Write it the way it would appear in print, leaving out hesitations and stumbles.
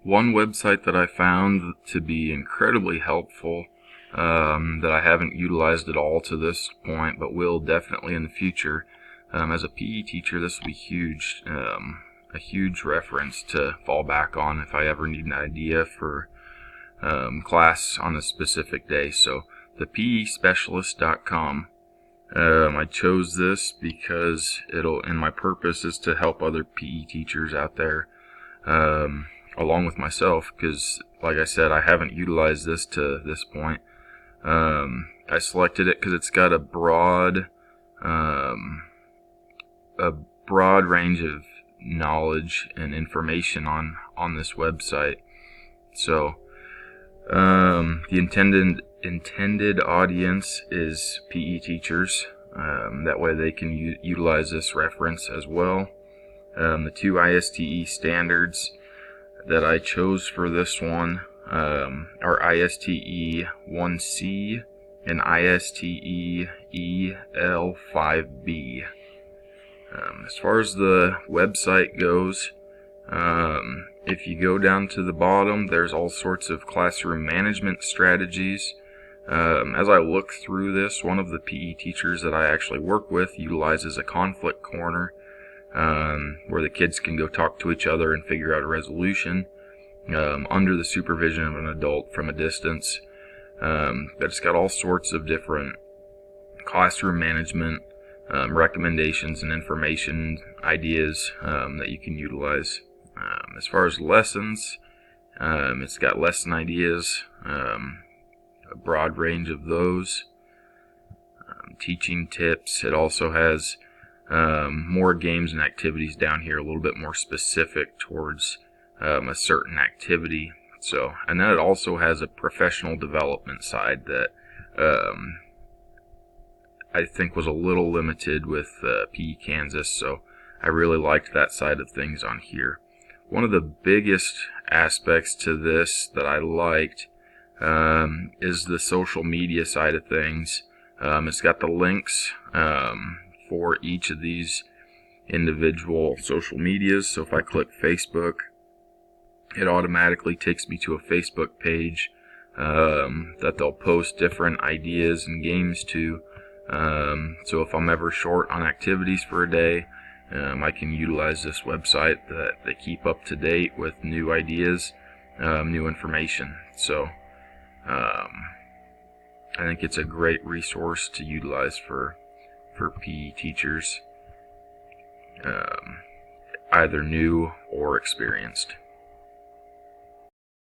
One website that I found to be incredibly helpful, that I haven't utilized at all to this point, but will definitely in the future. As a PE teacher, this will be huge, a huge reference to fall back on if I ever need an idea for class on a specific day. So Thepespecialist.com. I chose this because and my purpose is to help other PE teachers out there, along with myself, because like I said, I haven't utilized this to this point. I selected it because it's got a broad range of knowledge and information on this website. So the intended audience is PE teachers. That way they can utilize this reference as well. The two ISTE standards that I chose for this one are ISTE 1C and ISTE EL5B. As far as the website goes, if you go down to the bottom, there's all sorts of classroom management strategies. As I look through this, one of the PE teachers that I actually work with utilizes a conflict corner, where the kids can go talk to each other and figure out a resolution under the supervision of an adult from a distance. But it's got all sorts of different classroom management recommendations and information ideas that you can utilize. As far as lessons, it's got lesson ideas, a broad range of those. Teaching tips. It also has more games and activities down here, a little bit more specific towards a certain activity. So, and then it also has a professional development side that I think was a little limited with PE Kansas, so I really liked that side of things on here. One of the biggest aspects to this that I liked is the social media side of things. It's got the links for each of these individual social medias. So if I click Facebook, it automatically takes me to a Facebook page that they'll post different ideas and games to. So if I'm ever short on activities for a day, I can utilize this website that they keep up to date with new ideas, new information. So I think it's a great resource to utilize for PE teachers, either new or experienced.